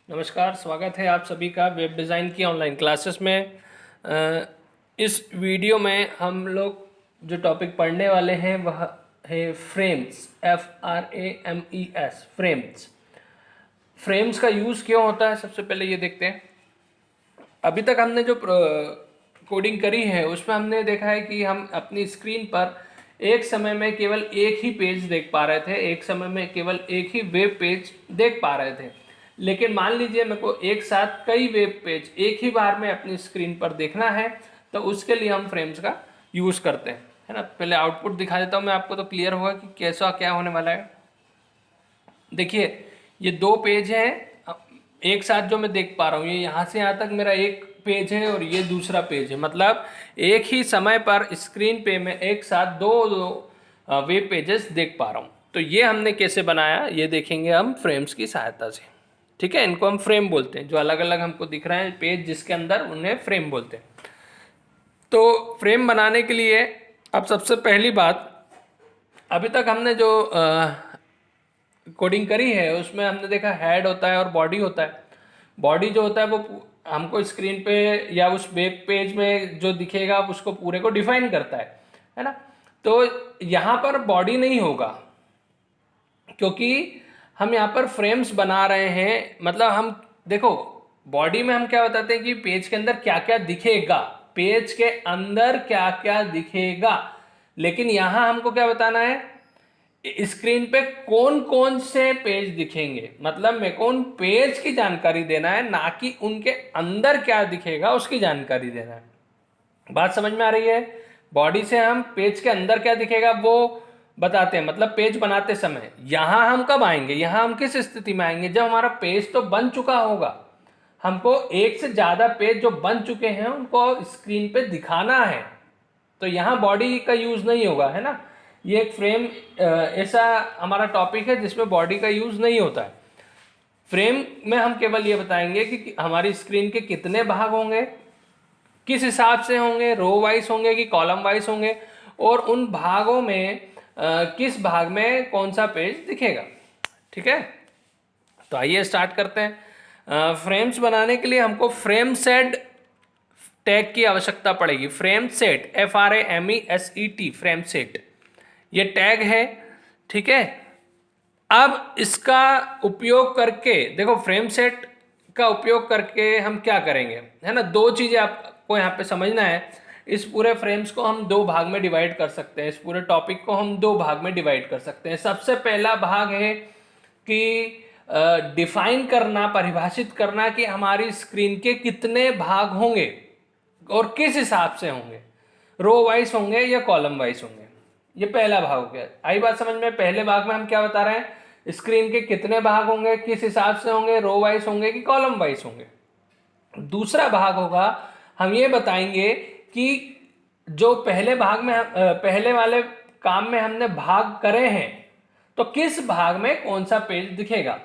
नमस्कार, स्वागत है आप सभी का वेब डिज़ाइन की ऑनलाइन क्लासेस में। इस वीडियो में हम लोग जो टॉपिक पढ़ने वाले हैं वह है फ्रेम्स, FRAMES, फ्रेम्स। फ्रेम्स का यूज़ क्यों होता है, सबसे पहले ये देखते हैं। अभी तक हमने जो कोडिंग करी है उसमें हमने देखा है कि हम अपनी स्क्रीन पर एक समय में केवल एक ही पेज देख पा रहे थे, एक समय में केवल एक ही वेब पेज देख पा रहे थे। लेकिन मान लीजिए मेरे को एक साथ कई वेब पेज एक ही बार में अपनी स्क्रीन पर देखना है, तो उसके लिए हम फ्रेम्स का यूज़ करते हैं, है ना। पहले आउटपुट दिखा देता हूँ मैं आपको, तो क्लियर होगा कि कैसा क्या होने वाला है। देखिए, ये दो पेज हैं एक साथ जो मैं देख पा रहा हूँ। ये यहाँ से यहाँ तक मेरा एक पेज है और ये दूसरा पेज है, मतलब एक ही समय पर स्क्रीन पे मैं एक साथ दो वेब पेजेस देख पा रहा हूँ। तो ये हमने कैसे बनाया ये देखेंगे हम फ्रेम्स की सहायता से, ठीक है। इनको हम फ्रेम बोलते हैं, जो अलग अलग हमको दिख रहे हैं पेज जिसके अंदर, उन्हें फ्रेम बोलते हैं। तो फ्रेम बनाने के लिए अब सबसे पहली बात, अभी तक हमने जो कोडिंग करी है उसमें हमने देखा हेड होता है और बॉडी होता है। बॉडी जो होता है वो हमको स्क्रीन पे या उस वेब पेज में जो दिखेगा उसको पूरे को डिफाइन करता है ना। तो यहाँ पर बॉडी नहीं होगा, क्योंकि हम यहाँ पर फ्रेम्स बना रहे हैं। मतलब हम देखो, बॉडी में हम क्या बताते हैं कि पेज के अंदर क्या क्या दिखेगा, पेज के अंदर क्या क्या दिखेगा। लेकिन यहाँ हमको क्या बताना है, स्क्रीन पे कौन कौन से पेज दिखेंगे। मतलब मेरे को उन पेज की जानकारी देना है, ना कि उनके अंदर क्या दिखेगा उसकी जानकारी देना है। बात समझ में आ रही है। बॉडी से हम पेज के अंदर क्या दिखेगा वो बताते हैं, मतलब पेज बनाते समय। यहां हम कब आएंगे, यहां हम किस स्थिति में आएंगे, जब हमारा पेज तो बन चुका होगा। हमको एक से ज्यादा पेज जो बन चुके हैं उनको स्क्रीन पे दिखाना है, तो यहाँ बॉडी का यूज नहीं होगा, है ना। ये एक फ्रेम ऐसा हमारा टॉपिक है जिसमें बॉडी का यूज नहीं होता है। फ्रेम में हम केवल ये बताएंगे कि हमारी स्क्रीन के कितने भाग होंगे, किस हिसाब से होंगे, रो वाइज होंगे कि कॉलम वाइज होंगे, और उन भागों में किस भाग में कौन सा पेज दिखेगा, ठीक है। तो आइए स्टार्ट करते हैं। फ्रेम्स बनाने के लिए हमको फ्रेम सेट टैग की आवश्यकता पड़ेगी। Frame set, FRAMESET, frame set ये टैग है, ठीक है। अब इसका उपयोग करके देखो, फ्रेम सेट का उपयोग करके हम क्या करेंगे, है ना। दो चीजें आपको यहाँ पे समझना है। इस पूरे फ्रेम्स को हम दो भाग में डिवाइड कर सकते हैं, इस पूरे टॉपिक को हम दो भाग में डिवाइड कर सकते हैं। सबसे पहला भाग है कि डिफाइन करना, परिभाषित करना कि हमारी स्क्रीन के कितने भाग होंगे और किस हिसाब से होंगे, रो वाइज होंगे या कॉलम वाइज होंगे। ये पहला भाग हो गया। आई बात समझ में। पहले भाग में हम क्या बता रहे हैं, स्क्रीन के कितने भाग होंगे, किस हिसाब से होंगे, रो वाइज होंगे कि कॉलम वाइज होंगे। दूसरा भाग होगा, हम ये बताएंगे कि जो पहले भाग में पहले वाले काम में हमने भाग करे हैं, तो किस भाग में कौन सा पेज दिखेगा,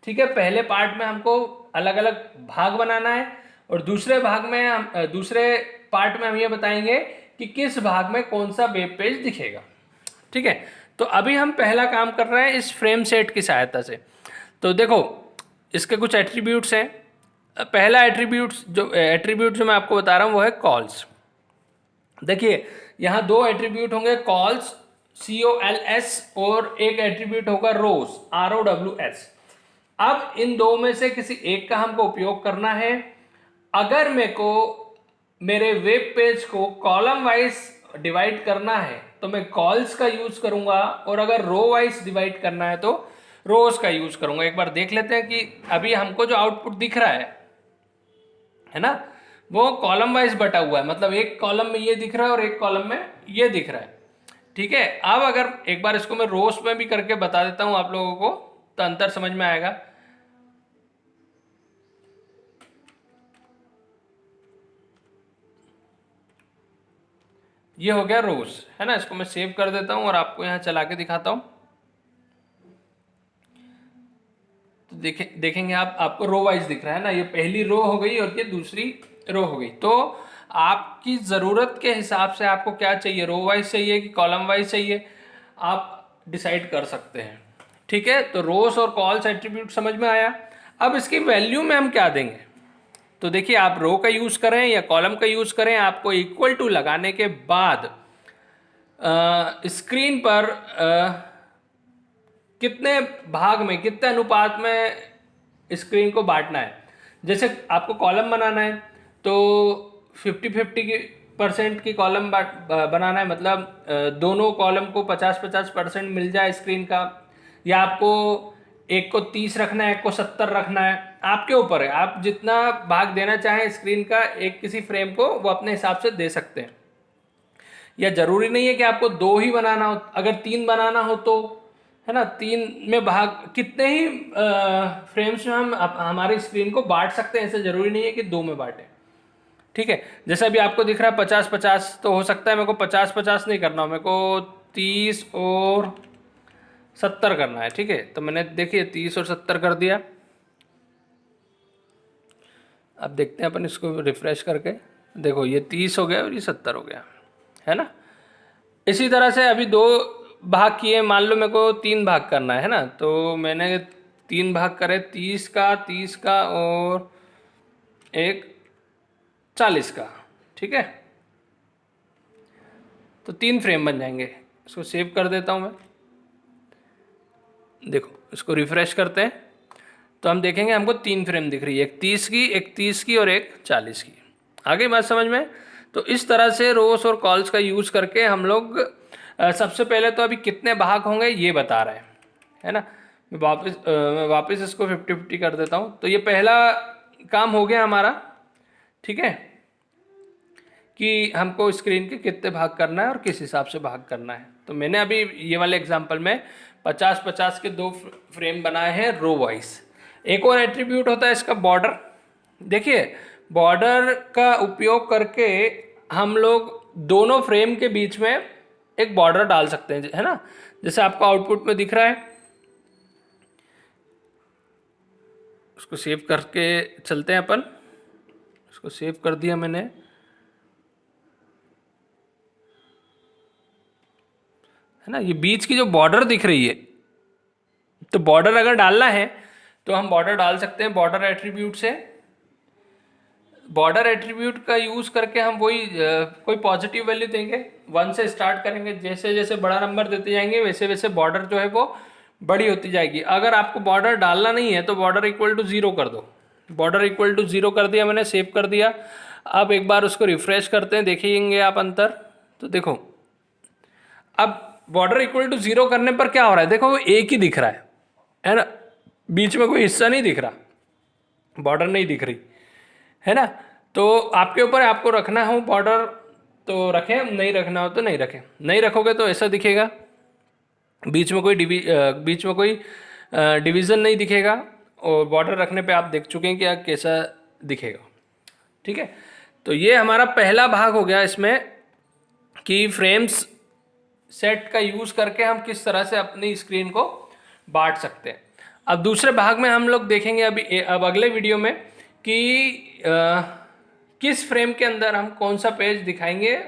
ठीक है। पहले पार्ट में हमको अलग अलग भाग बनाना है, और दूसरे भाग में हम दूसरे पार्ट में हम ये बताएंगे कि किस भाग में कौन सा वेब पेज दिखेगा, ठीक है। तो अभी हम पहला काम कर रहे हैं इस फ्रेम सेट की सहायता से। तो देखो, इसके कुछ एट्रीब्यूट्स हैं। पहला एट्रीब्यूट जो मैं आपको बता रहा हूँ वो है कॉल्स। देखिए, यहाँ दो एट्रीब्यूट होंगे, कॉल्स COLS, और एक एट्रीब्यूट होगा रोज, ROWS। अब इन दो में से किसी एक का हमको उपयोग करना है। अगर मेरे को मेरे वेब पेज को कॉलम वाइज डिवाइड करना है तो मैं कॉल्स का यूज करूंगा, और अगर रो वाइज डिवाइड करना है तो रोज का यूज करूंगा। एक बार देख लेते हैं कि अभी हमको जो आउटपुट दिख रहा है ना, वो कॉलम वाइज बटा हुआ है। मतलब एक कॉलम में ये दिख रहा है और एक कॉलम में ये दिख रहा है, ठीक है। अब अगर एक बार इसको मैं रोज में भी करके बता देता हूं आप लोगों को, तो अंतर समझ में आएगा। ये हो गया रोज, है ना। इसको मैं सेव कर देता हूं और आपको यहां चला के दिखाता हूं। तो देखेंगे आपको रो वाइज दिख रहा है ना। ये पहली रो हो गई और ये दूसरी रो हो गई। तो आपकी ज़रूरत के हिसाब से आपको क्या चाहिए, रो वाइज चाहिए कि कॉलम वाइज चाहिए, आप डिसाइड कर सकते हैं, ठीक है। तो रोज और कॉल्स एट्रीब्यूट समझ में आया। अब इसकी वैल्यू में हम क्या देंगे, तो देखिए आप रो का यूज़ करें या कॉलम का यूज़ करें, आपको इक्वल टू लगाने के बाद स्क्रीन पर कितने भाग में, कितने अनुपात में स्क्रीन को बांटना है। जैसे आपको कॉलम बनाना है तो 50-50 की % की कॉलम बनाना है, मतलब दोनों कॉलम को 50-50% मिल जाए स्क्रीन का, या आपको एक को 30 रखना है, एक को 70 रखना है, आपके ऊपर है। आप जितना भाग देना चाहें स्क्रीन का एक किसी फ्रेम को, वो अपने हिसाब से दे सकते हैं। या जरूरी नहीं है कि आपको 2 ही बनाना हो, अगर 3 बनाना हो तो, है ना, 3 में भाग कितने ही फ्रेम्स में हम हमारी स्क्रीन को बांट सकते हैं। ऐसे जरूरी नहीं है कि 2 में बांटें, ठीक है। जैसे अभी आपको दिख रहा है 50-50, तो हो सकता है मेरे को 50-50 नहीं करना हो, मेरे को 30 और 70 करना है, ठीक है। तो मैंने देखिए 30 और 70 कर दिया। अब देखते हैं अपन इसको रिफ्रेश करके, देखो ये 30 हो गया और ये 70 हो गया, है ना। इसी तरह से अभी 2 भाग किए, मान लो मेरे को 3 भाग करना है ना, तो मैंने 3 भाग करे, 30 का और एक 40 का, ठीक है। तो 3 फ्रेम बन जाएंगे। इसको सेव कर देता हूँ मैं। देखो इसको रिफ्रेश करते हैं तो हम देखेंगे हमको 3 फ्रेम दिख रही है, एक 30 की और एक 40 की। आगे बात समझ में। तो इस तरह से रोस और कॉल्स का यूज़ करके हम लोग सबसे पहले तो अभी कितने भाग होंगे ये बता रहे हैं, है ना। मैं वापस इसको 50-50 कर देता हूँ। तो ये पहला काम हो गया हमारा, ठीक है, कि हमको स्क्रीन के कितने भाग करना है और किस हिसाब से भाग करना है। तो मैंने अभी ये वाले एग्जांपल में 50-50 के 2 फ्रेम बनाए हैं रो वाइज। एक और एट्रीब्यूट होता है इसका बॉर्डर। देखिए बॉर्डर का उपयोग करके हम लोग दोनों फ्रेम के बीच में एक बॉर्डर डाल सकते हैं, है ना। जैसे आपको आउटपुट में दिख रहा है, उसको सेव करके चलते हैं अपन। उसको सेव कर दिया मैंने, है ना। ये बीच की जो बॉर्डर दिख रही है, तो बॉर्डर अगर डालना है तो हम बॉर्डर डाल सकते हैं बॉर्डर एट्रीब्यूट से। बॉर्डर एट्रीब्यूट का यूज़ करके हम वही कोई पॉजिटिव वैल्यू देंगे, 1 से स्टार्ट करेंगे, जैसे जैसे बड़ा नंबर देते जाएंगे वैसे वैसे बॉर्डर जो है वो बड़ी होती जाएगी। अगर आपको बॉर्डर डालना नहीं है तो बॉर्डर इक्वल टू 0 कर दो। बॉर्डर इक्वल टू 0 कर दिया मैंने, सेव कर दिया। अब एक बार उसको रिफ्रेश करते हैं, देखेंगे आप अंतर। तो देखो अब बॉर्डर इक्वल टू 0 करने पर क्या हो रहा है, देखो वो एक ही दिख रहा है ना, बीच में कोई हिस्सा नहीं दिख रहा, बॉर्डर नहीं दिख रही, है ना। तो आपके ऊपर है, आपको रखना हो बॉर्डर तो रखें, नहीं रखना हो तो नहीं रखें। नहीं रखोगे तो ऐसा दिखेगा, बीच में कोई डिवीज़न नहीं दिखेगा, और बॉर्डर रखने पे आप देख चुके हैं कि कैसा दिखेगा, ठीक है। तो ये हमारा पहला भाग हो गया इसमें कि फ्रेम्स सेट का यूज़ करके हम किस तरह से अपनी स्क्रीन को बांट सकते हैं। अब दूसरे भाग में हम लोग देखेंगे अब अगले वीडियो में कि किस फ्रेम के अंदर हम कौन सा पेज दिखाएंगे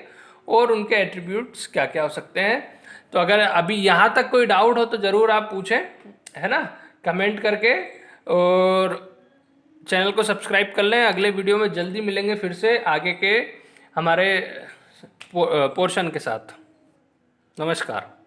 और उनके एट्रीब्यूट्स क्या क्या हो सकते हैं। तो अगर अभी यहाँ तक कोई डाउट हो तो ज़रूर आप पूछें, है ना, कमेंट करके, और चैनल को सब्सक्राइब कर लें। अगले वीडियो में जल्दी मिलेंगे फिर से आगे के हमारे पोर्शन के साथ। नमस्कार।